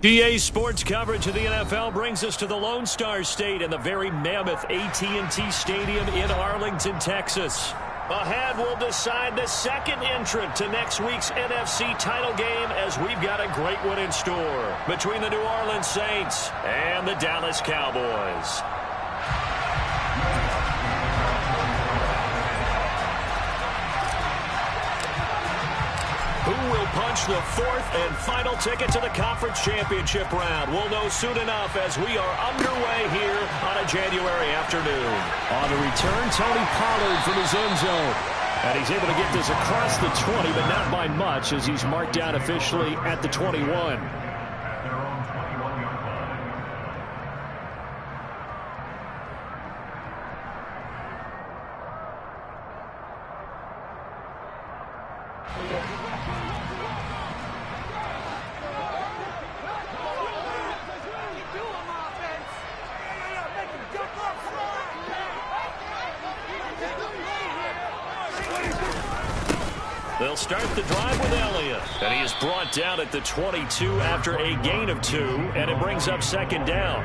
GA Sports coverage of the NFL brings us to the Lone Star State and the very mammoth AT&T Stadium in Arlington, Texas. Ahead, we'll decide the second entrant to next week's NFC title game as we've got a great one in store between the New Orleans Saints and the Dallas Cowboys. Who will punch the fourth and final ticket to the conference championship round? We'll know soon enough as we are underway here on a January afternoon. On the return, Tony Pollard from his end zone. And he's able to get this across the 20, but not by much as he's marked down officially at the 21. They'll start the drive with Elliott. And he is brought down at the 22 after a gain of 2, and it brings up second down.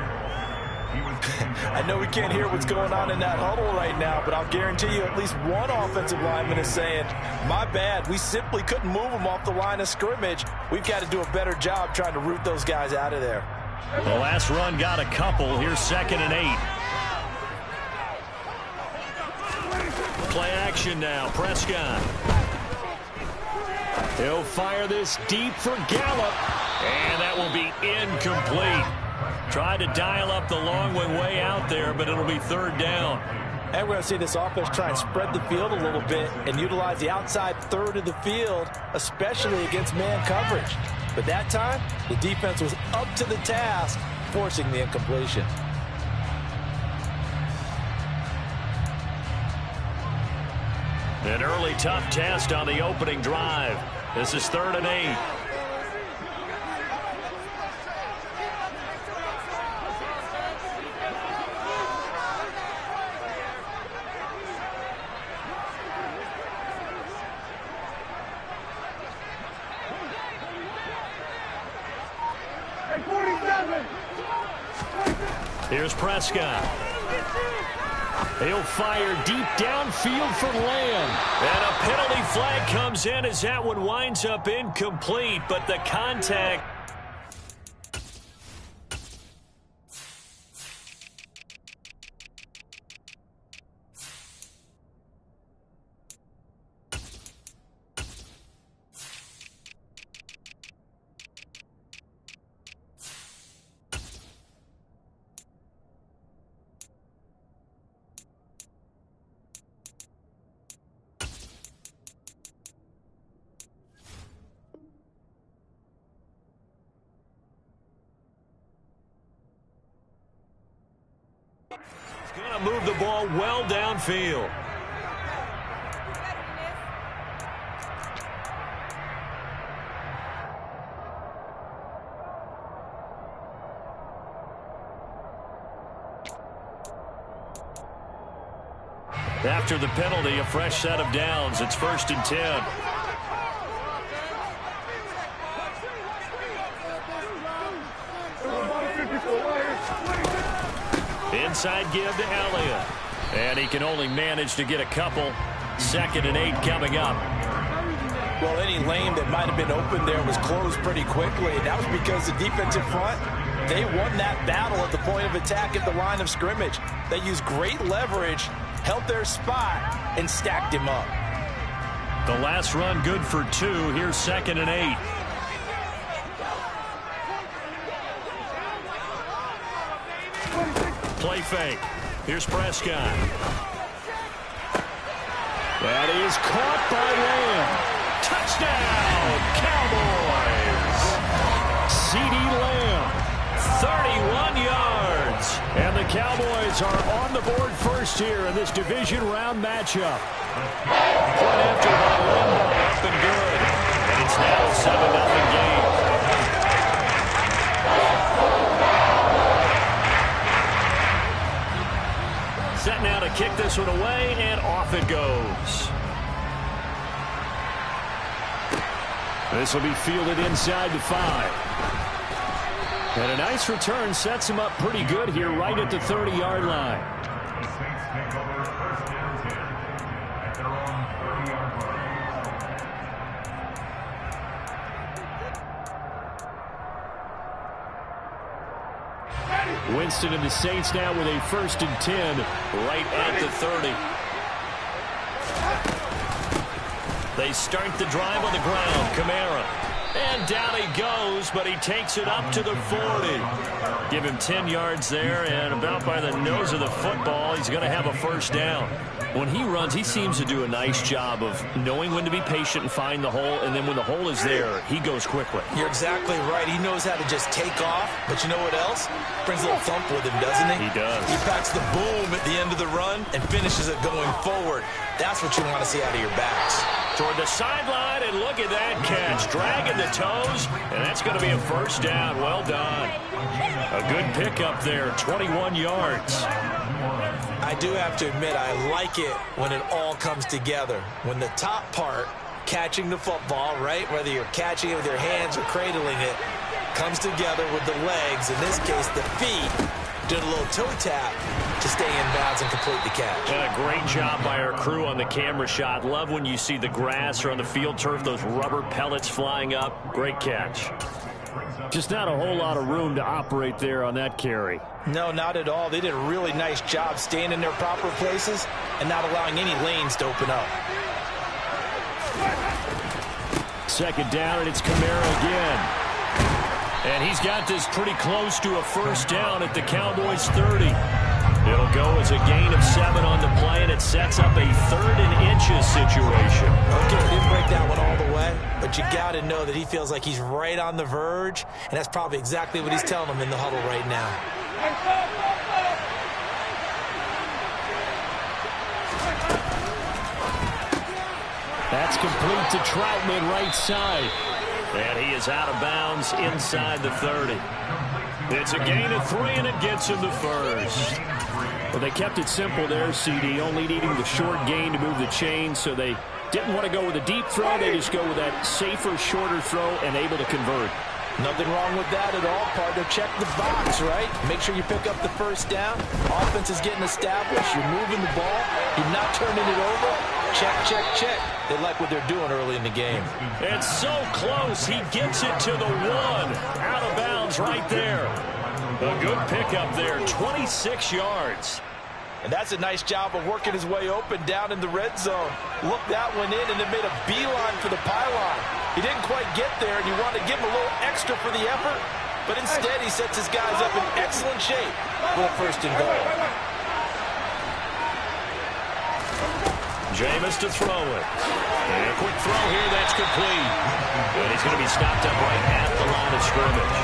I know we can't hear what's going on in that huddle right now, but I'll guarantee you at least one offensive lineman is saying, my bad, we simply couldn't move them off the line of scrimmage. We've got to do a better job trying to root those guys out of there. The last run got a couple. Here's 2nd and 8. Play action now. Prescott. He'll fire this deep for Gallup, and that will be incomplete. Tried to dial up the long one way out there, but it'll be 3rd down. And we're going to see this offense try and spread the field a little bit and utilize the outside third of the field, especially against man coverage. But that time, the defense was up to the task, forcing the incompletion. An early tough test on the opening drive. This is 3rd and 8. Here's Prescott. He'll fire deep downfield for Lamb. And a penalty flag comes in as that one winds up incomplete, but the contact. Going to move the ball well downfield. After the penalty, a fresh set of downs. It's 1st and 10. Inside give to Elliott. And he can only manage to get a couple. 2nd and 8 coming up. Well, any lane that might have been open there was closed pretty quickly. And that was because the defensive front, they won that battle at the point of attack at the line of scrimmage. They used great leverage, held their spot, and stacked him up. The last run good for 2. Here's 2nd and 8. Play fake. Here's Prescott. That is caught by Lamb. Touchdown, Cowboys. CeeDee Lamb, 31 yards. And the Cowboys are on the board first here in this division round matchup. Point after by Lamb, up and good. And it's now a 7-0 game. Set now to kick this one away, and off it goes. This will be fielded inside the 5. And a nice return sets him up pretty good here right at the 30-yard line. Winston and the Saints now with a 1st and 10 right at the 30. They start the drive on the ground. Kamara. And down he goes, but he takes it up to the 40. Give him 10 yards there, and about by the nose of the football, he's going to have a 1st down. When he runs, he seems to do a nice job of knowing when to be patient and find the hole, and then when the hole is there, he goes quickly. You're exactly right. He knows how to just take off, but you know what else? Brings a little thump with him, doesn't he? He does. He packs the boom at the end of the run and finishes it going forward. That's what you want to see out of your backs. Toward the sideline, and look at that catch. Dragging the toes, and that's going to be a 1st down. Well done. A good pickup there, 21 yards. I do have to admit, I like it when it all comes together. When the top part, catching the football, right, whether you're catching it with your hands or cradling it, comes together with the legs, in this case the feet, did a little toe tap to stay in bounds and complete the catch. And a great job by our crew on the camera shot. Love when you see the grass or on the field turf, those rubber pellets flying up. Great catch. Just not a whole lot of room to operate there on that carry. No, not at all. They did a really nice job staying in their proper places and not allowing any lanes to open up. 2nd down, and it's Kamara again. And he's got this pretty close to a 1st down at the Cowboys' 30. It'll go as a gain of 7 on the play, and it sets up a 3rd and inches situation. Okay, didn't break that one all the way, but you got to know that he feels like he's right on the verge, and that's probably exactly what he's telling them in the huddle right now. That's complete to Troutman right side. And he is out of bounds inside the 30. It's a gain of 3, and it gets him the 1st. Well, they kept it simple there, CD, only needing the short gain to move the chain, so they didn't want to go with a deep throw. They just go with that safer, shorter throw and able to convert. Nothing wrong with that at all, partner. Check the box, right? Make sure you pick up the 1st down. Offense is getting established. You're moving the ball. You're not turning it over. Check, check, check. They like what they're doing early in the game. It's so close. He gets it to the 1. Out of bounds right there. A good pickup there, 26 yards. And that's a nice job of working his way open down in the red zone. Look that one in and then made a beeline for the pylon. He didn't quite get there, and you want to give him a little extra for the effort. But instead, he sets his guys up in excellent shape for a 1st and goal. Jameis to throw it. And a quick throw here, that's complete. And he's going to be stopped up right at the line of scrimmage.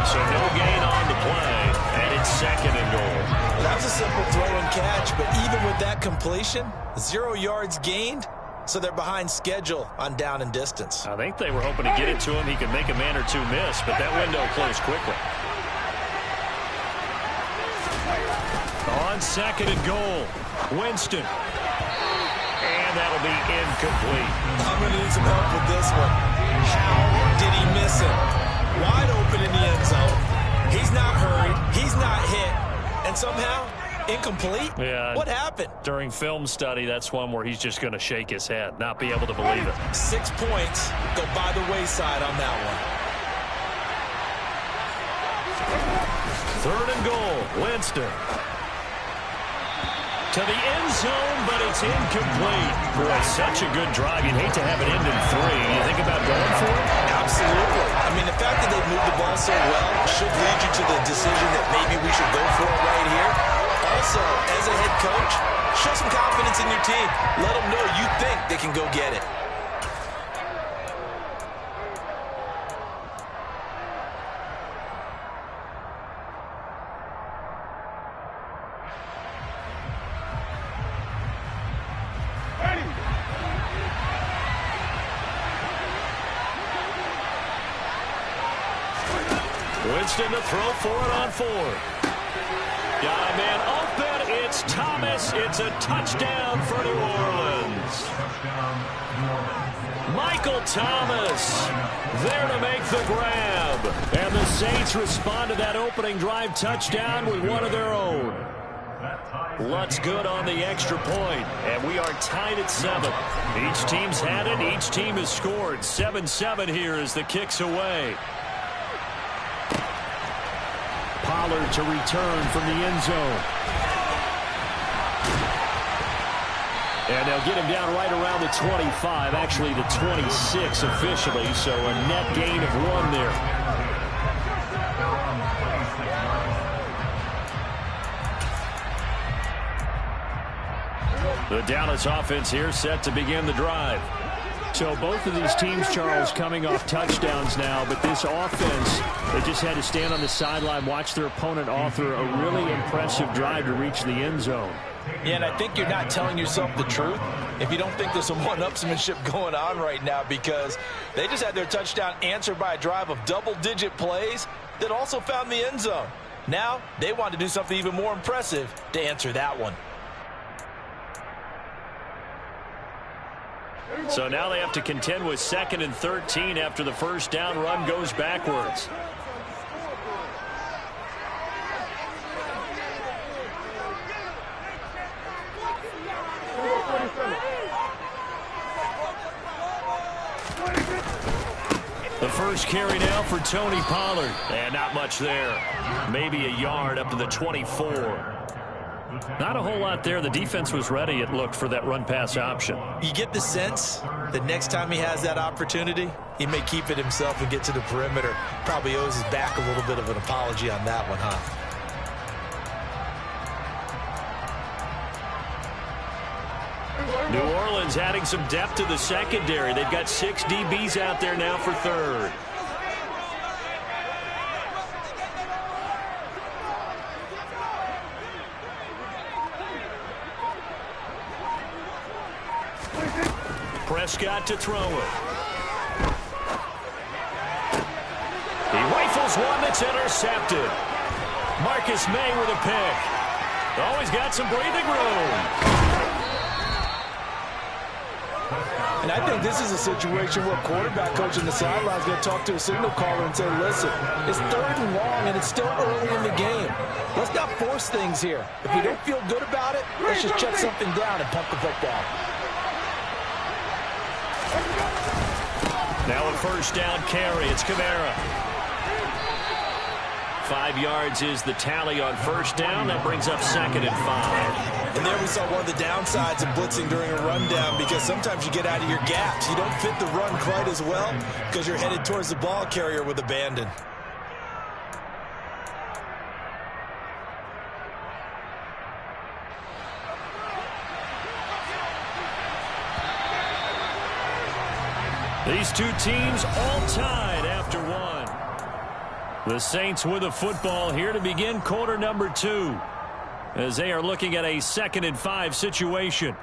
So no gain on the play, and it's 2nd and goal. That was a simple throw and catch, but even with that completion, 0 yards gained, so they're behind schedule on down and distance. I think they were hoping to get it to him. He could make a man or two miss, but that window closed quickly. On 2nd and goal, Winston. And that'll be incomplete. I'm going to need some help with this one. How did he miss it? Wide open in the end zone. He's not hurried. He's not hit. And somehow, incomplete? Yeah. What happened? During film study, that's one where he's just going to shake his head, not be able to believe it. 6 points go by the wayside on that one. 3rd and goal, Winston. To the end zone, but it's incomplete. Boy, such a good drive. You'd hate to have it end in 3. You think about going for it? Absolutely. I mean, the fact that they moved the ball so well should lead you to the decision that maybe we should go for it right here. Also, as a head coach, show some confidence in your team. Let them know you think they can go get it. Winston to throw for it on 4. Got a man open. It's Thomas. It's a touchdown for New Orleans. Michael Thomas there to make the grab. And the Saints respond to that opening drive touchdown with one of their own. Lutz good on the extra point, and we are tied at 7. Each team's had it. Each team has scored. 7-7 here as the kick's away. Pollard to return from the end zone. And they'll get him down right around the 25, actually the 26 officially, so a net gain of 1 there. The Dallas offense here set to begin the drive. So both of these teams, Charles, coming off touchdowns now, but this offense, they just had to stand on the sideline, watch their opponent author a really impressive drive to reach the end zone. Yeah, and I think you're not telling yourself the truth if you don't think there's some one-upsmanship going on right now, because they just had their touchdown answered by a drive of double-digit plays that also found the end zone. Now they want to do something even more impressive to answer that one. So now they have to contend with 2nd and 13 after the first down run goes backwards. The first carry now for Tony Pollard. And not much there. Maybe a yard up to the 24. Not a whole lot there. The defense was ready, it looked, for that run-pass option. You get the sense that next time he has that opportunity, he may keep it himself and get to the perimeter. Probably owes his back a little bit of an apology on that one, huh? New Orleans adding some depth to the secondary. They've got 6 DBs out there now for 3rd. Prescott to throw it. He rifles one that's intercepted. Marcus May with a pick. Always got some breathing room. And I think this is a situation where a quarterback coach in the sideline is going to talk to a signal caller and say, listen, it's 3rd and long and it's still early in the game. Let's not force things here. If we don't feel good about it, let's just check something down and pump the football. Now a first down carry. It's Kamara. 5 yards is the tally on first down. That brings up 2nd and 5. And there we saw one of the downsides of blitzing during a rundown, because sometimes you get out of your gaps. You don't fit the run quite as well because you're headed towards the ball carrier with abandon. These two teams all tied after 1. The Saints with the football here to begin quarter number 2, as they are looking at a 2nd and 5 situation.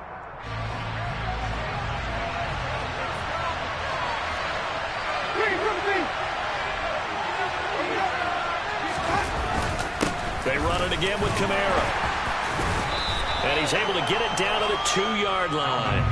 They run it again with Kamara. And he's able to get it down to the 2-yard line.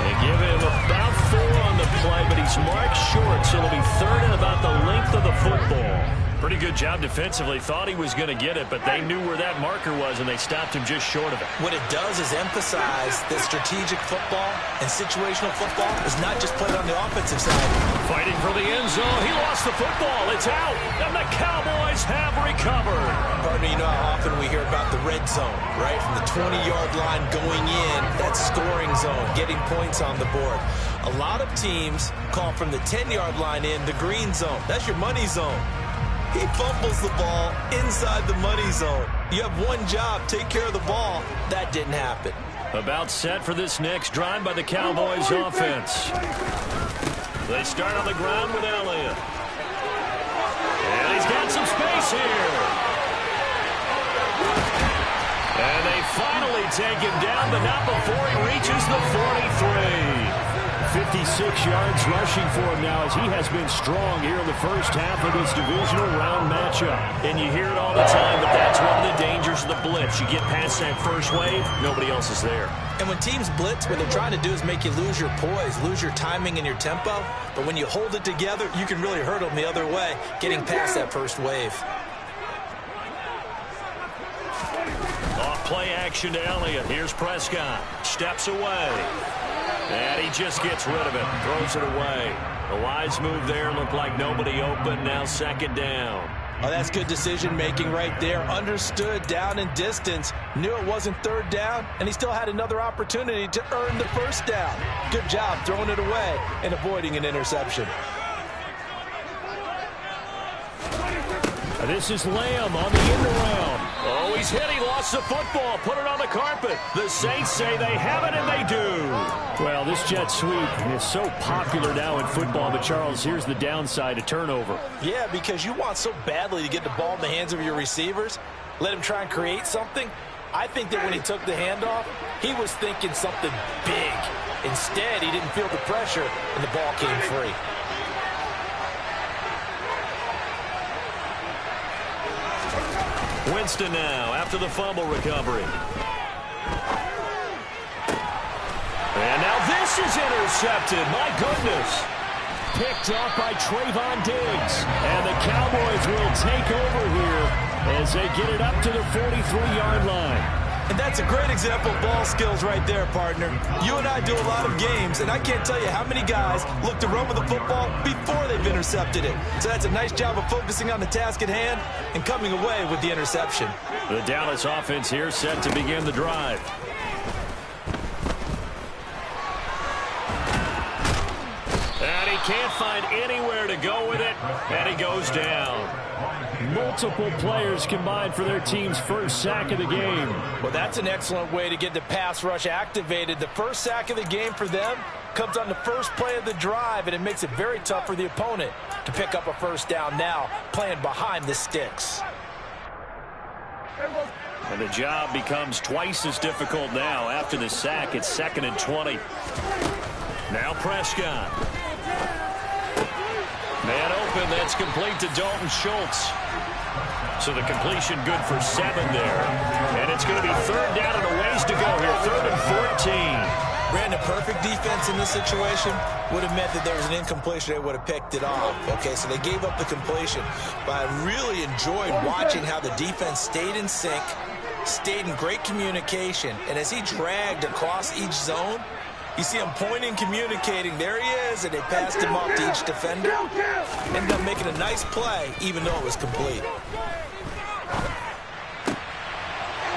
They give him about 4 on the play, but he's marked short, so it'll be 3rd and about the length of the football. Pretty good job defensively. Thought he was going to get it, but they knew where that marker was, and they stopped him just short of it. What it does is emphasize that strategic football and situational football is not just played on the offensive side. Fighting for the end zone. He lost the football. It's out, and the Cowboys have recovered. Partner, you know how often we hear about the red zone, right? From the 20-yard line going in, that scoring zone, getting points on the board. A lot of teams call from the 10-yard line in the green zone. That's your money zone. He fumbles the ball inside the money zone. You have one job, take care of the ball. That didn't happen. About set for this next drive by the Cowboys offense. They start on the ground with Elliott. And he's got some space here. And they finally take him down, but not before he reaches the 43. 56 yards rushing for him now, as he has been strong here in the first half of this divisional round matchup. And you hear it all the time, but that's one of the dangers of the blitz. You get past that first wave, nobody else is there. And when teams blitz, what they're trying to do is make you lose your poise, lose your timing and your tempo. But when you hold it together, you can really hurt them the other way, getting past that first wave. Off play action to Elliott. Here's Prescott. Steps away. And he just gets rid of it. Throws it away. A wise move there. Looked like nobody open. Now second down. Oh, that's good decision-making right there. Understood down and distance. Knew it wasn't third down, and he still had another opportunity to earn the first down. Good job throwing it away and avoiding an interception. This is Lamb on the end around. Oh, he's hit. He lost the football. Put it on the carpet. The Saints say they have it, and they do. Well, this jet sweep is so popular now in football, but Charles, here's the downside, a turnover. Yeah, because you want so badly to get the ball in the hands of your receivers, let him try and create something. I think that when he took the handoff, he was thinking something big. Instead, he didn't feel the pressure, and the ball came free. Winston now after the fumble recovery. And now this is intercepted. My goodness. Picked off by Trayvon Diggs. And the Cowboys will take over here as they get it up to the 43-yard line. And that's a great example of ball skills right there, partner. You and I do a lot of games, and I can't tell you how many guys look to run with the football before they've intercepted it. So that's a nice job of focusing on the task at hand and coming away with the interception. The Dallas offense here set to begin the drive. And he can't find anywhere to go with it, and he goes down. Multiple players combined for their team's first sack of the game. Well, that's an excellent way to get the pass rush activated. The first sack of the game for them comes on the first play of the drive, and it makes it very tough for the opponent to pick up a first down now, playing behind the sticks. And the job becomes twice as difficult now after the sack. It's 2nd and 20. Now Prescott. Man open, that's complete to Dalton Schultz. So the completion good for 7 there. And it's going to be 3rd down and a ways to go here. 3rd and 14. Brandon, perfect defense in this situation would have meant that there was an incompletion. They would have picked it off. Okay, so they gave up the completion. But I really enjoyed watching how the defense stayed in sync, stayed in great communication. And as he dragged across each zone, you see him pointing, communicating. There he is, and they passed him off to each defender. Ended up making a nice play, even though it was complete.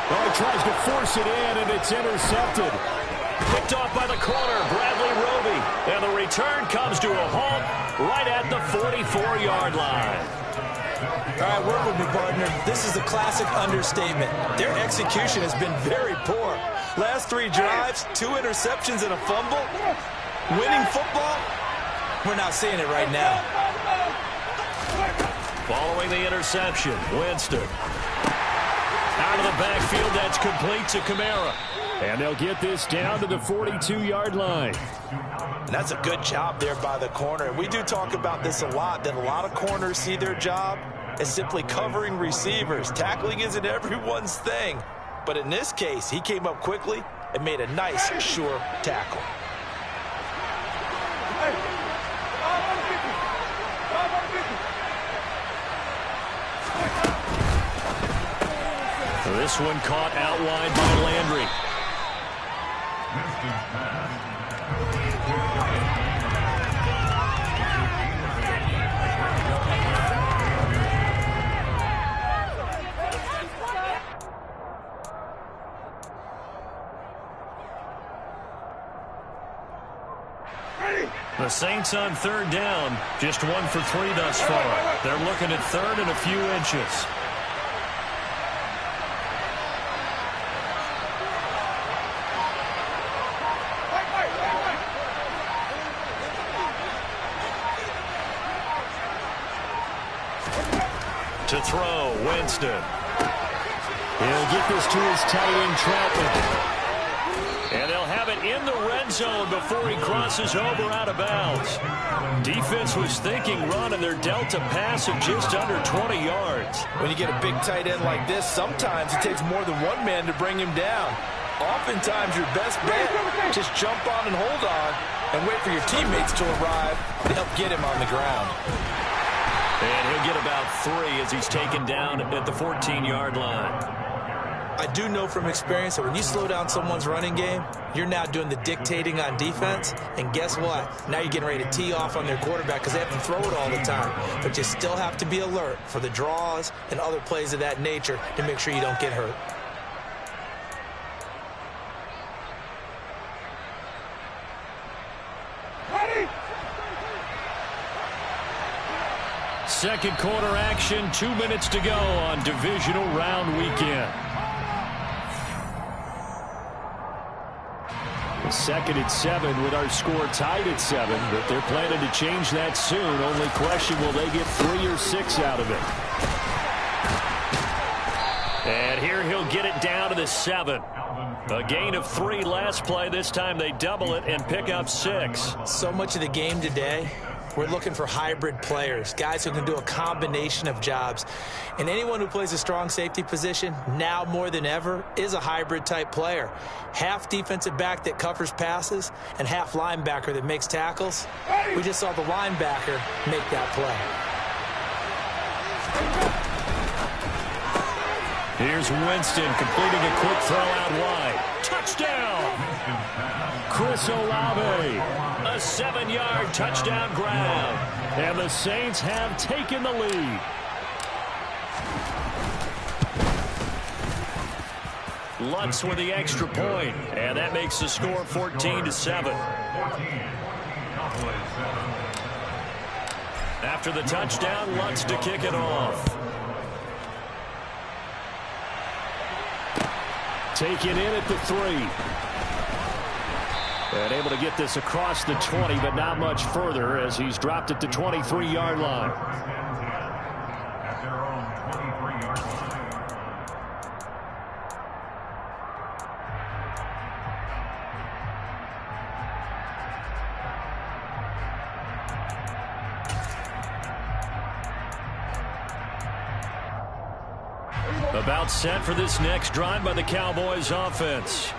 Well, he tries to force it in, and it's intercepted. Picked off by the corner, Bradley Roby. And the return comes to a halt right at the 44-yard line. All right, work with me, partner. This is a classic understatement. Their execution has been very poor. Last 3 drives, 2 interceptions and a fumble. Winning football? We're not seeing it right now. Following the interception, Winston. Out of the backfield, that's complete to Kamara. And they'll get this down to the 42-yard line. And that's a good job there by the corner. And we do talk about this a lot, that a lot of corners see their job as simply covering receivers. Tackling isn't everyone's thing. But in this case, he came up quickly and made a nice, sure tackle. This one caught out wide by Landry. The Saints on 3rd down, just 1 for 3 thus far. They're looking at 3rd and a few inches. To throw, Winston. He'll get this to his tight end, Troutman. And they'll have it in the red zone before he crosses over out of bounds. Defense was thinking run, and they're dealt a pass of just under 20 yards. When you get a big tight end like this, sometimes it takes more than one man to bring him down. Oftentimes, your best bet, just jump on and hold on and wait for your teammates to arrive to help get him on the ground. And he'll get about 3 as he's taken down at the 14-yard line. I do know from experience that when you slow down someone's running game, you're now doing the dictating on defense. And guess what? Now you're getting ready to tee off on their quarterback because they have to throw it all the time. But you still have to be alert for the draws and other plays of that nature to make sure you don't get hurt. Second quarter action, 2 minutes to go on divisional round weekend. Second and 7 with our score tied at 7, but they're planning to change that soon. Only question, will they get 3 or 6 out of it? And here he'll get it down to the 7. A gain of 3 last play. This time they double it and pick up 6. So much of the game today, we're looking for hybrid players, guys who can do a combination of jobs. And anyone who plays a strong safety position, now more than ever, is a hybrid type player. Half defensive back that covers passes and half linebacker that makes tackles. We just saw the linebacker make that play. Here's Winston completing a quick throw out wide. Touchdown! Chris Olave. A 7-yard touchdown grab. And the Saints have taken the lead. Lutz with the extra point, and that makes the score 14-7. After the touchdown, Lutz to kick it off. Taken in at the 3. And able to get this across the 20, but not much further as he's dropped it to 23-yard line. About set for this next drive by the Cowboys offense.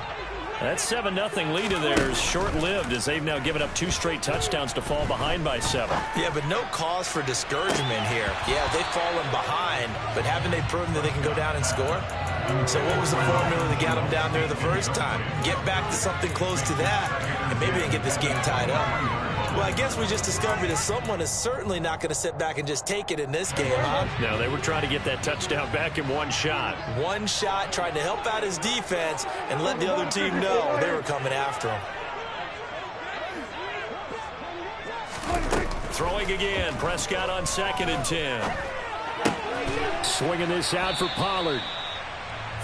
That 7-0 lead of theirs is short-lived as they've now given up 2 straight touchdowns to fall behind by 7. Yeah, but no cause for discouragement here. Yeah, they've fallen behind, but haven't they proven that they can go down and score? So what was the formula that got them down there the first time? Get back to something close to that, and maybe they can get this game tied up. Well, I guess we just discovered that someone is certainly not going to sit back and just take it in this game, huh? No, they were trying to get that touchdown back in one shot. One shot, trying to help out his defense and let the other team know they were coming after him. Throwing again, Prescott on 2nd and 10. Swinging this out for Pollard.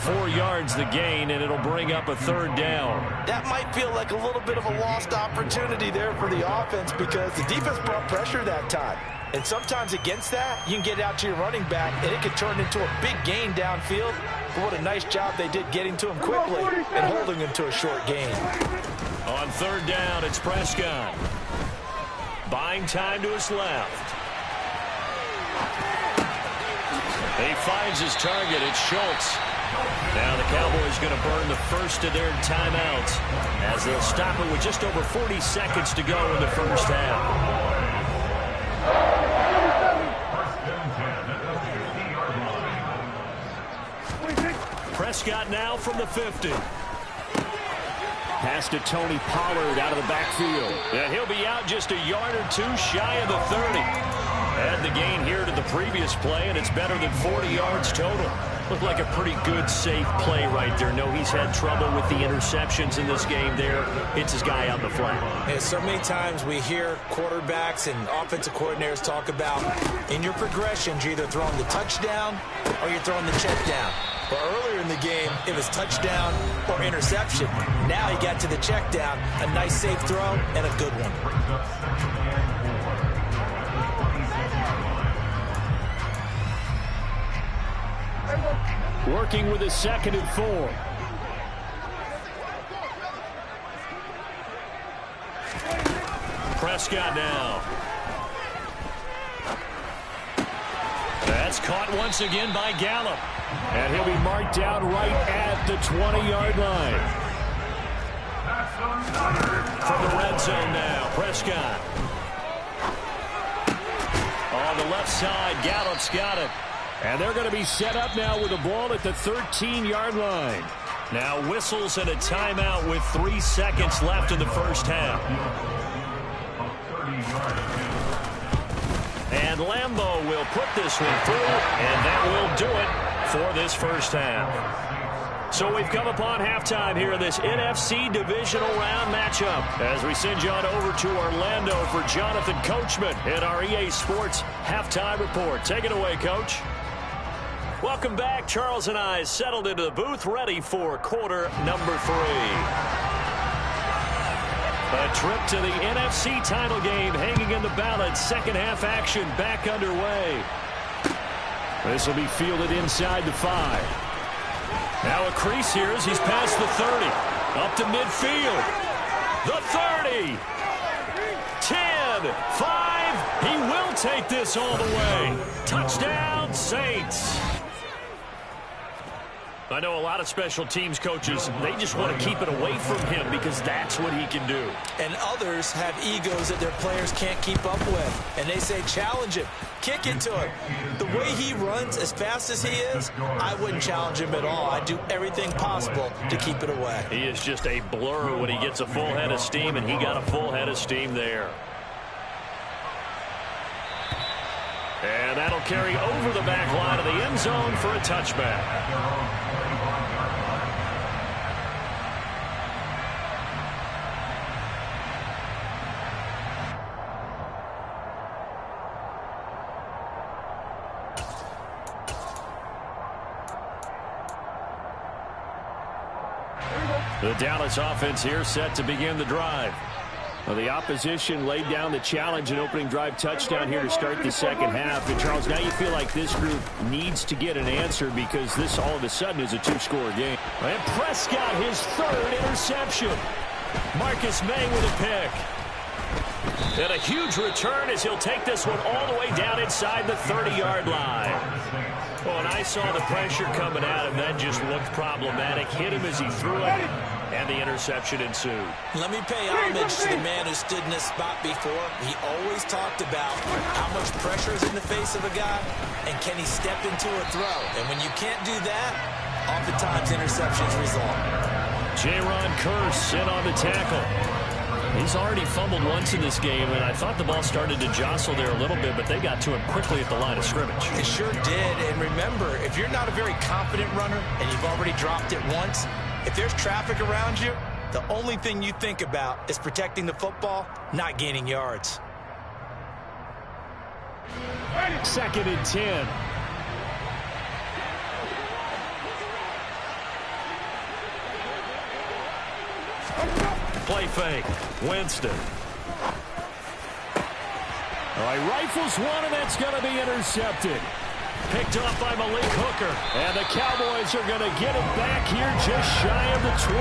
4 yards the gain, and it'll bring up a 3rd down. That might feel like a little bit of a lost opportunity there for the offense because the defense brought pressure that time. And sometimes against that, you can get out to your running back, and it could turn into a big gain downfield. But what a nice job they did getting to him quickly and holding him to a short gain. On 3rd down, it's Prescott. Buying time to his left. He finds his target. It's Schultz. Now the Cowboys going to burn the first of their timeouts as they'll stop it with just over 40 seconds to go in the first half. Prescott now from the 50. Pass to Tony Pollard out of the backfield. And he'll be out just a yard or 2 shy of the 30. Add the gain here to the previous play, and it's better than 40 yards total. Looked like a pretty good, safe play right there. No, he's had trouble with the interceptions in this game there. Hits his guy out the flat. Yeah, so many times we hear quarterbacks and offensive coordinators talk about in your progressions, you're either throwing the touchdown or you're throwing the check down. But earlier in the game, it was touchdown or interception. Now he got to the check down, a nice safe throw, and a good one. Working with a 2nd and 4. Prescott now. That's caught once again by Gallup. And he'll be marked down right at the 20-yard line. From the red zone now, Prescott. On the left side, Gallup's got it. And they're going to be set up now with the ball at the 13-yard line. Now whistles and a timeout with 3 seconds left in the first half. And Lambeau will put this one through, and that will do it for this first half. So we've come upon halftime here in this NFC Divisional Round matchup as we send you on over to Orlando for Jonathan Coachman in our EA Sports Halftime Report. Take it away, Coach. Welcome back. Charles and I settled into the booth ready for quarter number 3. A trip to the NFC title game hanging in the balance. Second half action back underway. This will be fielded inside the 5. Now a crease here as he's past the 30. Up to midfield. The 30. 10. 5. He will take this all the way. Touchdown, Saints. I know a lot of special teams coaches, they just want to keep it away from him because that's what he can do. And others have egos that their players can't keep up with. And they say, challenge him. Kick it to him. The way he runs as fast as he is, I wouldn't challenge him at all. I'd do everything possible to keep it away. He is just a blur when he gets a full head of steam, and he got a full head of steam there. And that'll carry over the back line of the end zone for a touchback. The Dallas offense here set to begin the drive. Well, the opposition laid down the challenge and opening drive touchdown here to start the second half. And, Charles, now you feel like this group needs to get an answer because this all of a sudden is a 2-score game. And Prescott, his 3rd interception. Marcus May with a pick. And a huge return as he'll take this one all the way down inside the 30-yard line. Oh, and I saw the pressure coming at him. That just looked problematic. Hit him as he threw it, and the interception ensued. Let me pay homage to the man who stood in this spot before. He always talked about how much pressure is in the face of a guy, and can he step into a throw. And when you can't do that, oftentimes interceptions result. Jaron Kearse in on the tackle. He's already fumbled once in this game, and I thought the ball started to jostle there a little bit, but they got to him quickly at the line of scrimmage. It sure did, and remember, if you're not a very confident runner and you've already dropped it once, if there's traffic around you, the only thing you think about is protecting the football, not gaining yards. 2nd and 10. Play fake. Winston. All right, rifles one, and that's going to be intercepted. Picked off by Malik Hooker. And the Cowboys are going to get it back here just shy of the 20.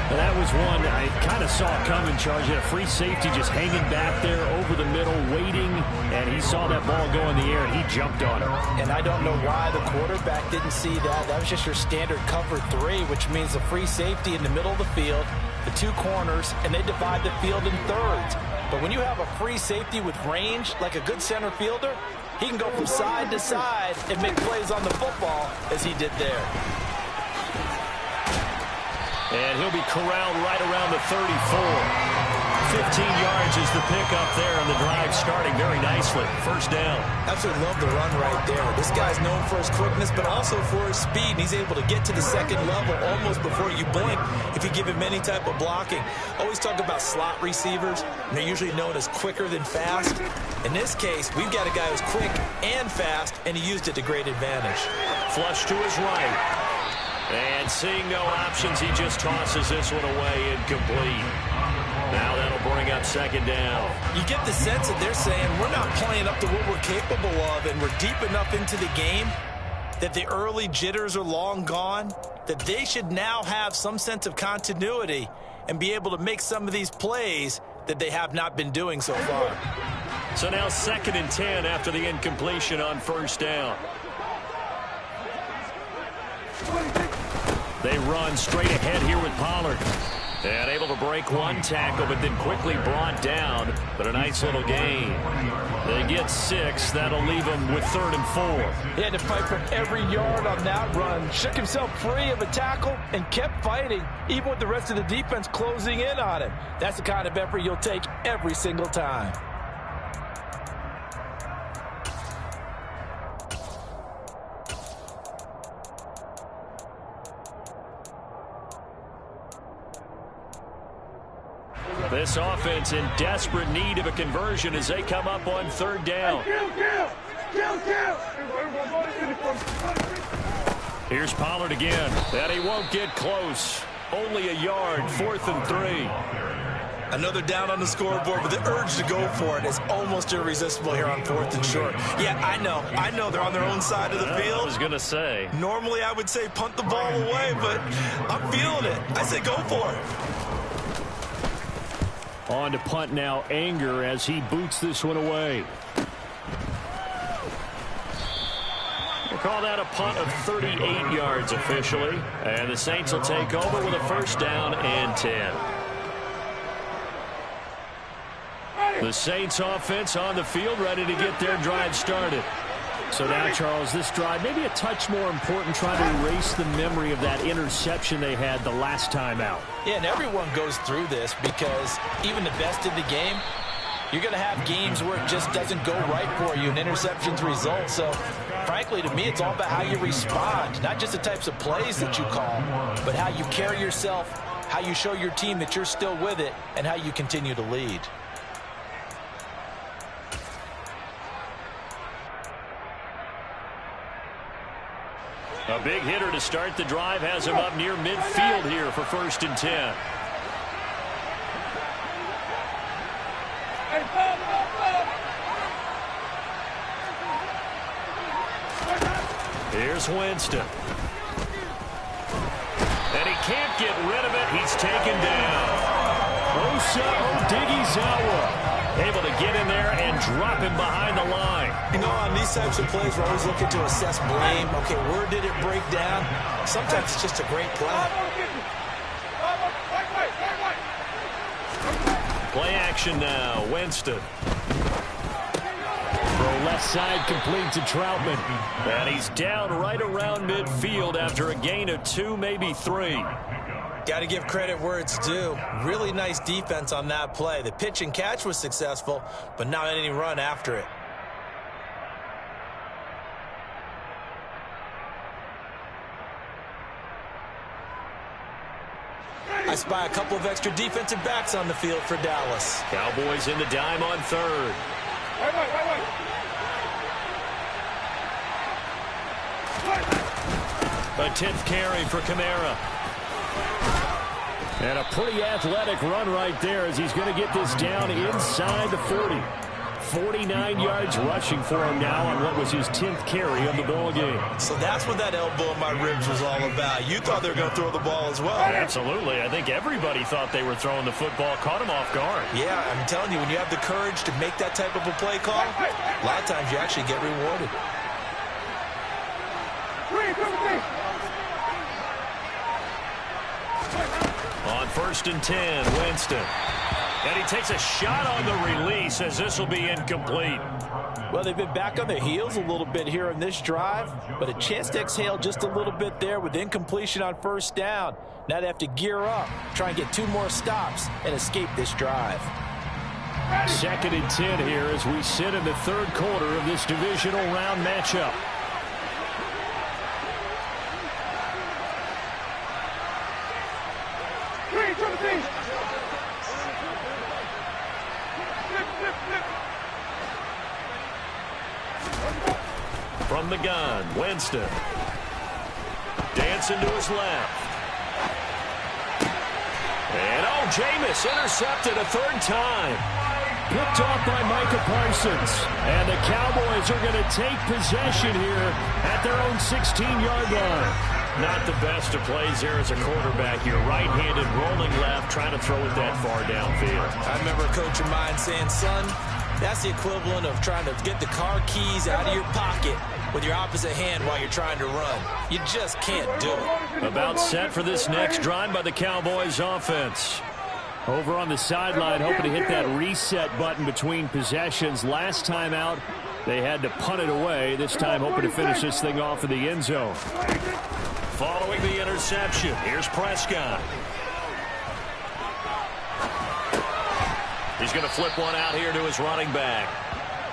And that was one I kind of saw coming, Charge. Had a free safety just hanging back there over the middle, waiting. And he saw that ball go in the air, and he jumped on it. And I don't know why the quarterback didn't see that. That was just your standard cover 3, which means a free safety in the middle of the field, the 2 corners, and they divide the field in thirds. But when you have a free safety with range, like a good center fielder, he can go from side to side and make plays on the football as he did there. And he'll be corralled right around the 34. 15 yards is the pickup there, and the drive starting very nicely. First down. Absolutely love the run right there. This guy's known for his quickness, but also for his speed. And he's able to get to the second level almost before you blink if you give him any type of blocking. Always talk about slot receivers, and they're usually known as quicker than fast. In this case, we've got a guy who's quick and fast, and he used it to great advantage. Flush to his right. And seeing no options, he just tosses this one away incomplete. Now that'll bring up second down. You get the sense that they're saying we're not playing up to what we're capable of, and we're deep enough into the game that the early jitters are long gone, that they should now have some sense of continuity and be able to make some of these plays that they have not been doing so far. So now 2nd and 10 after the incompletion on first down. They run straight ahead here with Pollard. And able to break one tackle, but then quickly brought down. But a nice little gain. They get 6. That'll leave them with 3rd and 4. He had to fight for every yard on that run. Shook himself free of a tackle and kept fighting, even with the rest of the defense closing in on him. That's the kind of effort you'll take every single time. This offense in desperate need of a conversion as they come up on 3rd down. Here's Pollard again, and he won't get close. Only a yard, 4th and 3. Another down on the scoreboard, but the urge to go for it is almost irresistible here on 4th and short. Yeah, I know they're on their own side of the field. I was going to say. Normally I would say punt the ball away, but I'm feeling it. I say go for it. On to punt now, Anger, as he boots this one away. We'll call that a punt of 38 yards officially. And the Saints will take over with a 1st down and 10. The Saints offense on the field, ready to get their drive started. So now, Charles, this drive maybe a touch more important, trying to erase the memory of that interception they had the last time out. Yeah, and everyone goes through this because even the best in the game, you're going to have games where it just doesn't go right for you and interceptions result. So, frankly, to me, it's all about how you respond, not just the types of plays that you call, but how you carry yourself, how you show your team that you're still with it, and how you continue to lead. A big hitter to start the drive has him up near midfield here for 1st and 10. Here's Winston. And he can't get rid of it. He's taken down. Osa Odighizuwa able to get in there and drop him behind the line. You know, on these types of plays, we're always looking to assess blame. Okay, where did it break down? Sometimes it's just a great play. Play action now. Winston. Throw left side, complete to Troutman. And he's down right around midfield after a gain of 2, maybe 3. Got to give credit where it's due. Really nice defense on that play. The pitch and catch was successful, but not any run after it. I spy a couple of extra defensive backs on the field for Dallas. Cowboys in the dime on 3rd. A 10th carry for Kamara. And a pretty athletic run right there as he's going to get this down inside the 40. 49 yards rushing for him now on what was his 10th carry of the ball game. So that's what that elbow in my ribs was all about. You thought they were going to throw the ball as well. Absolutely. I think everybody thought they were throwing the football, caught him off guard. Yeah, I'm telling you, when you have the courage to make that type of a play call, a lot of times you actually get rewarded. On 1st and 10, Winston. And he takes a shot on the release as this will be incomplete. Well, they've been back on their heels a little bit here in this drive, but a chance to exhale just a little bit there with incompletion on 1st down. Now they have to gear up, try and get 2 more stops, and escape this drive. 2nd and 10 here as we sit in the 3rd quarter of this divisional round matchup. From the gun, Winston. Dancing to his left. And Jameis intercepted a 3rd time. Picked off by Micah Parsons. And the Cowboys are going to take possession here at their own 16-yard line. Not the best of plays there as a quarterback. You're right-handed, rolling left, trying to throw it that far downfield. field. I remember a coach of mine saying, son, that's the equivalent of trying to get the car keys out of your pocket with your opposite hand while you're trying to run. You just can't do it. About set for this next drive by the Cowboys offense. Over on the sideline, hoping to hit that reset button between possessions. Last time out, they had to punt it away. This time, hoping to finish this thing off in the end zone. Following the interception, here's Prescott. He's going to flip one out here to his running back.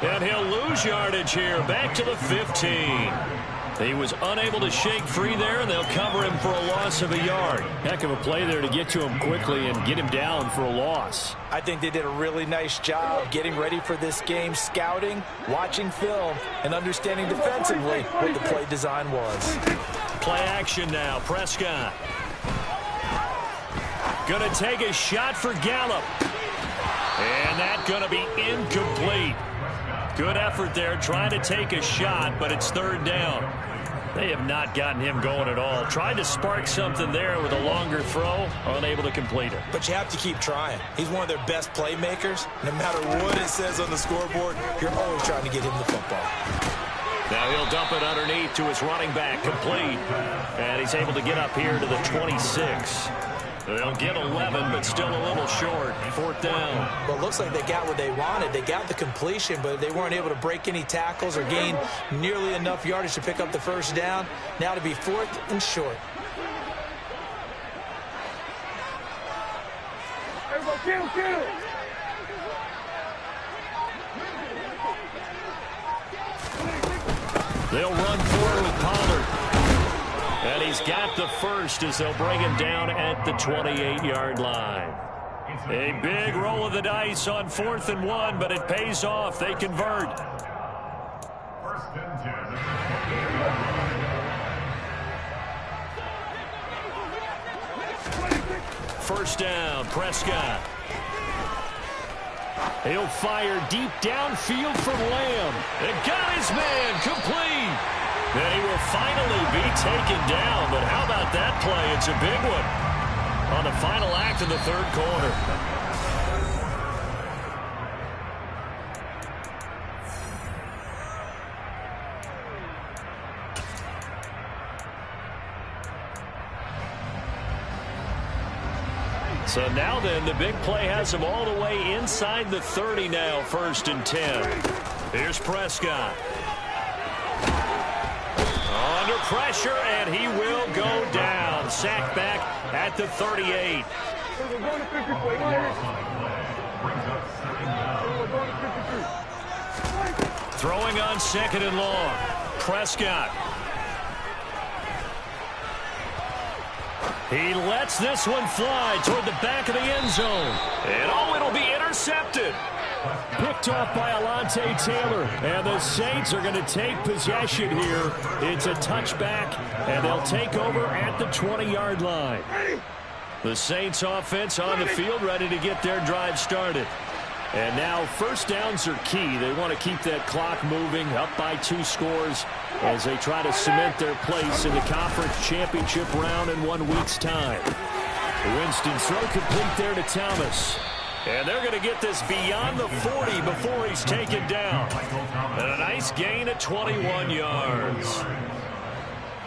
And he'll lose yardage here, back to the 15. He was unable to shake free there, and they'll cover him for a loss of a yard. Heck of a play there to get to him quickly and get him down for a loss. I think they did a really nice job getting ready for this game, scouting, watching film, and understanding defensively what the play design was. Play action now, Prescott. Going to take a shot for Gallup. And that's going to be incomplete. Good effort there trying to take a shot, but it's third down. They have not gotten him going at all. Tried to spark something there with a longer throw, unable to complete it. But you have to keep trying. He's one of their best playmakers. No matter what it says on the scoreboard, you're always trying to get him the football. Now he'll dump it underneath to his running back, complete. And he's able to get up here to the 26. They'll get 11, but still a little short. Fourth down. Well, it looks like they got what they wanted. They got the completion, but they weren't able to break any tackles or gain nearly enough yardage to pick up the first down. Now to be fourth and short. They'll run forward with Pollard. And he's got the first as they'll bring him down at the 28-yard line. A big roll of the dice on 4th and 1, but it pays off. They convert. First down, Prescott. He'll fire deep downfield for Lamb. And got his man complete. And he will finally be taken down. But how about that play? It's a big one on the final act of the third quarter. So now then, the big play has him all the way inside the 30 now, 1st and 10. Here's Prescott. Under pressure, and he will go down. Sacked back at the 38. Throwing on 2nd and long. Prescott. He lets this one fly toward the back of the end zone. And oh, it'll be intercepted. Picked off by Alontae Taylor. And the Saints are going to take possession here. It's a touchback, and they'll take over at the 20-yard line. The Saints offense on the field, ready to get their drive started. And now first downs are key. They want to keep that clock moving, up by 2 scores as they try to cement their place in the conference championship round in 1 week's time. Winston throw complete there to Thomas. And they're going to get this beyond the 40 before he's taken down. And a nice gain at 21 yards.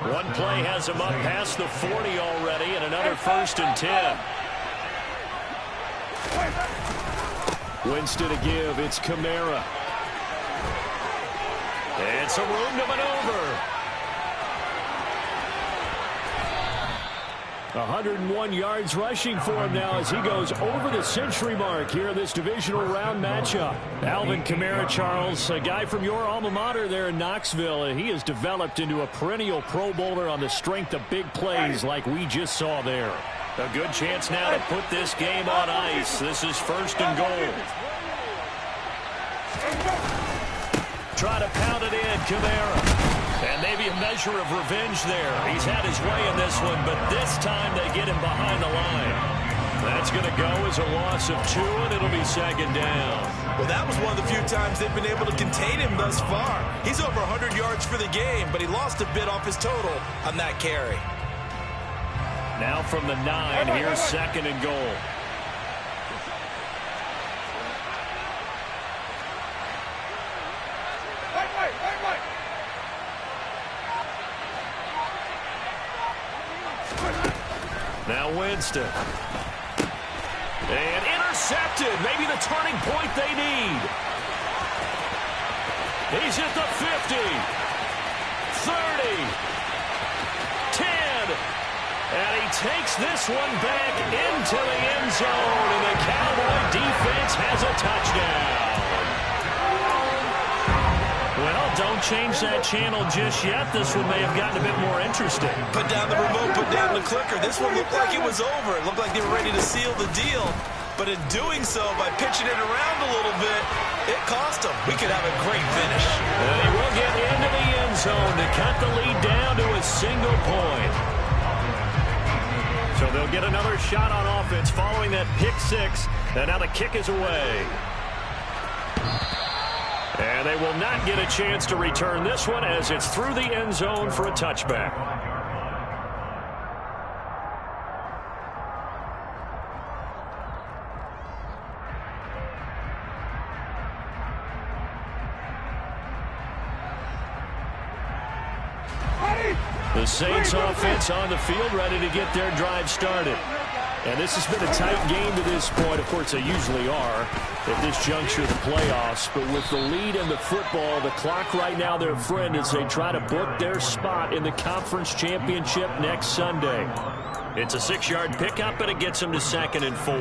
One play has him up past the 40 already, and another 1st and 10. Winston to give. It's Kamara. And some room to maneuver. 101 yards rushing for him now as he goes over the century mark here in this divisional round matchup. Alvin Kamara, Charles, a guy from your alma mater there in Knoxville, and he has developed into a perennial Pro Bowler on the strength of big plays like we just saw there. A good chance now to put this game on ice. This is 1st and goal. Try to pound it in, Kamara. And maybe a measure of revenge there. He's had his way in this one, but this time they get him behind the line. That's going to go as a loss of 2, and it'll be 2nd down. Well, that was one of the few times they've been able to contain him thus far. He's over 100 yards for the game, but he lost a bit off his total on that carry. Now from the 9, here's 2nd and goal. Now Winston. And intercepted. Maybe the turning point they need. He's at the 50. 30. 10. And he takes this one back into the end zone. And the Cowboy defense has a touchdown. Well, don't change that channel just yet. This one may have gotten a bit more interesting. Put down the remote, put down the clicker. This one looked like it was over. It looked like they were ready to seal the deal. But in doing so, by pitching it around a little bit, it cost them. We could have a great finish. And he will get into the end zone to cut the lead down to a single point. So they'll get another shot on offense following that pick six. And now the kick is away. And they will not get a chance to return this one as it's through the end zone for a touchback. The Saints offense on the field ready to get their drive started. And this has been a tight game to this point. Of course, they usually are at this juncture of the playoffs. But with the lead in the football, the clock right now their friend as they try to book their spot in the conference championship next Sunday. It's a 6-yard pickup, and it gets them to 2nd and 4.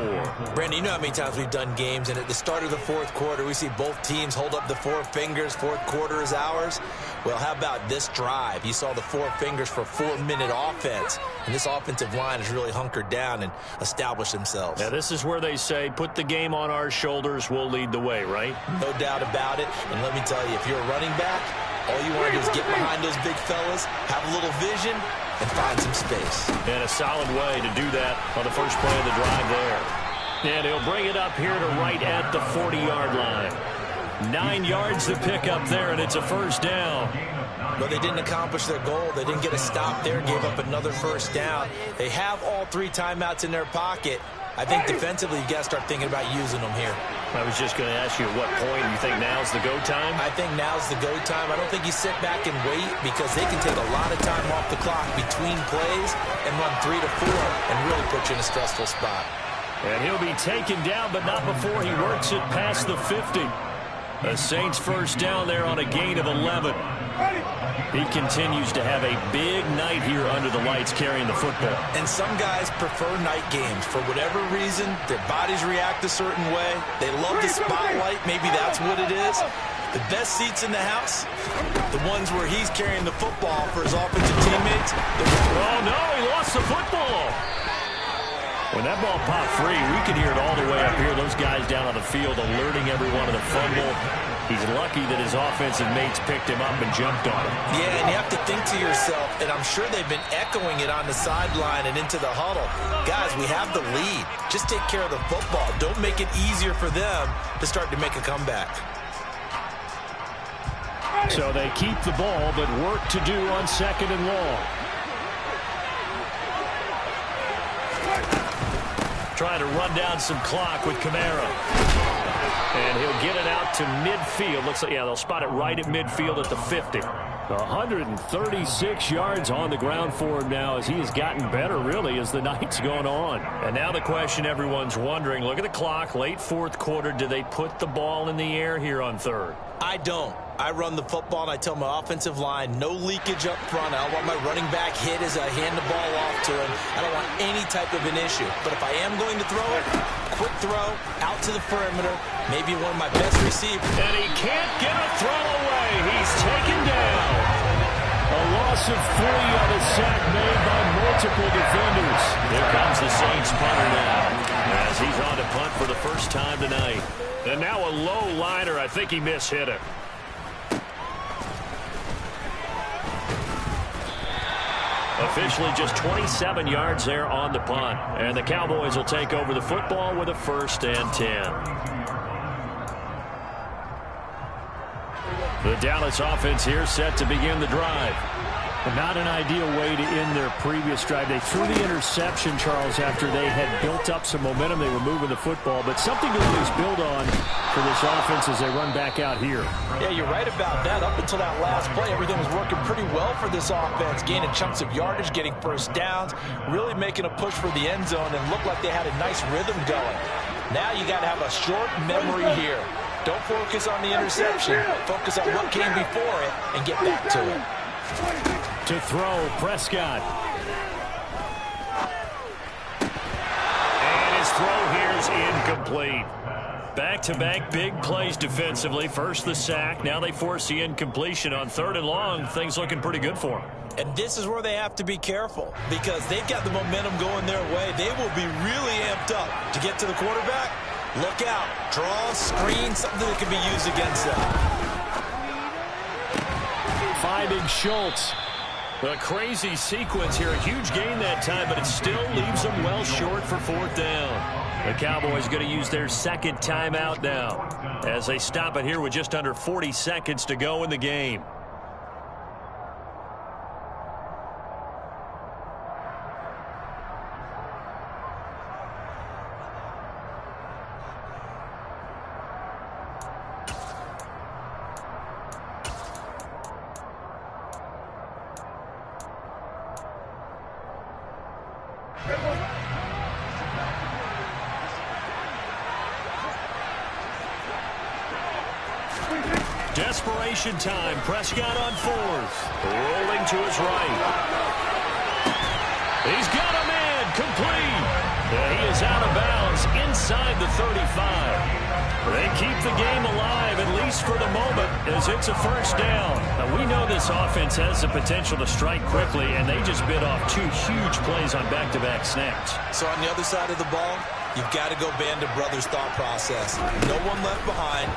Brandon, you know how many times we've done games, and at the start of the fourth quarter, we see both teams hold up the four fingers. Fourth quarter is ours. Well, how about this drive? You saw the four fingers for a 4-minute offense, and this offensive line has really hunkered down and established themselves. Now, this is where they say, put the game on our shoulders, we'll lead the way, right? No doubt about it, and let me tell you, if you're a running back, all you want to do is get behind those big fellas, have a little vision, and find some space. And a solid way to do that on the first play of the drive there. And he'll bring it up here to right at the 40-yard line. 9 yards to pick up there, and it's a first down. But they didn't accomplish their goal. They didn't get a stop there, gave up another first down. They have all 3 timeouts in their pocket. I think defensively, you got to start thinking about using them here. I was just going to ask you at what point you think now's the go time? I think now's the go time. I don't think you sit back and wait because they can take a lot of time off the clock between plays and run 3 to 4 and really put you in a stressful spot. And he'll be taken down, but not before he works it past the 50. The Saints first down there on a gain of 11. He continues to have a big night here under the lights carrying the football. And some guys prefer night games. For whatever reason, their bodies react a certain way. They love the spotlight. Maybe that's what it is. The best seats in the house, the ones where he's carrying the football for his offensive teammates. Oh, no, he lost the football. When that ball popped free, we could hear it all the way up here. Those guys down on the field alerting everyone of the fumble. He's lucky that his offensive mates picked him up and jumped on him. Yeah, and you have to think to yourself, and I'm sure they've been echoing it on the sideline and into the huddle. Guys, we have the lead. Just take care of the football. Don't make it easier for them to start to make a comeback. So they keep the ball, but work to do on 2nd and long. Trying to run down some clock with Kamara. And he'll get it out to midfield. Looks like, yeah, they'll spot it right at midfield at the 50. 136 yards on the ground for him now as he has gotten better, really, as the night's gone on. And now the question everyone's wondering, look at the clock, late fourth quarter, do they put the ball in the air here on 3rd? I don't. I run the football, and I tell my offensive line, no leakage up front. I don't want my running back hit as I hand the ball off to him. I don't want any type of an issue. But if I am going to throw it, quick throw, out to the perimeter, maybe one of my best receivers. And he can't get a throw away. He's taken down. A loss of 3 on a sack made by multiple defenders. Here comes the Saints punter now as he's on to punt for the first time tonight. And now a low liner. I think he mishit it. Officially just 27 yards there on the punt. And the Cowboys will take over the football with a 1st and 10. The Dallas offense here set to begin the drive. Not an ideal way to end their previous drive. They threw the interception, Charles, after they had built up some momentum. They were moving the football, but something to at least build on for this offense as they run back out here. Yeah, you're right about that. Up until that last play, everything was working pretty well for this offense, gaining chunks of yardage, getting first downs, really making a push for the end zone, and looked like they had a nice rhythm going. Now you got to have a short memory here. Don't focus on the interception. Focus on what came before it and get back to it. To throw, Prescott. And his throw here is incomplete. Back-to-back big plays defensively. First the sack. Now they force the incompletion on 3rd and long. Things looking pretty good for them. And this is where they have to be careful because they've got the momentum going their way. They will be really amped up to get to the quarterback. Look out. Draw, screen, something that can be used against them. Finding Schultz. A crazy sequence here. A huge gain that time, but it still leaves them well short for 4th down. The Cowboys going to use their second timeout now as they stop it here with just under 40 seconds to go in the game. Desperation time. Prescott on 4th. Rolling to his right. He's got a man. Complete. He is out of bounds inside the 35. They keep the game alive, at least for the moment, as it's a 1st down. Now, we know this offense has the potential to strike quickly, and they just bit off 2 huge plays on back-to-back snaps. So on the other side of the ball, you've got to go Band of Brothers thought process. No one left behind.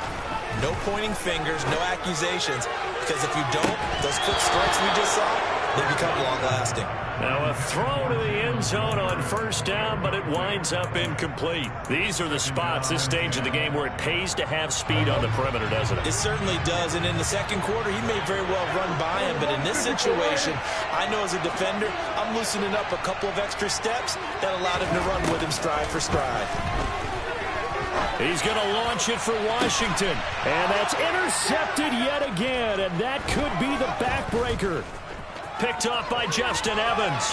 No pointing fingers, no accusations, because if you don't, those quick strikes we just saw, they become long-lasting. Now a throw to the end zone on 1st down, but it winds up incomplete. These are the spots, this stage of the game, where it pays to have speed on the perimeter, doesn't it? It certainly does, and in the second quarter, he may very well run by him, but in this situation, I know as a defender, I'm loosening up a couple of extra steps that allowed him to run with him stride for stride. He's going to launch it for Washington. And that's intercepted yet again. And that could be the backbreaker. Picked off by Justin Evans.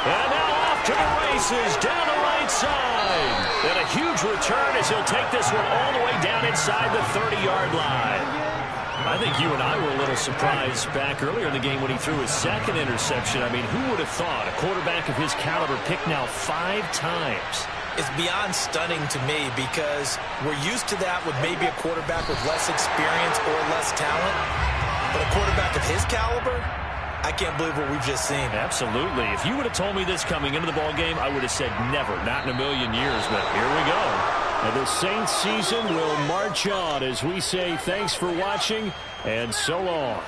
And now off to the races down the right side. And a huge return as he'll take this one all the way down inside the 30-yard line. I think you and I were a little surprised back earlier in the game when he threw his 2nd interception. I mean, who would have thought a quarterback of his caliber picked now 5 times? It's beyond stunning to me because we're used to that with maybe a quarterback with less experience or less talent. But a quarterback of his caliber, I can't believe what we've just seen. Absolutely. If you would have told me this coming into the ball game, I would have said never, not in a million years. But here we go. And the Saints season will march on as we say thanks for watching and so long.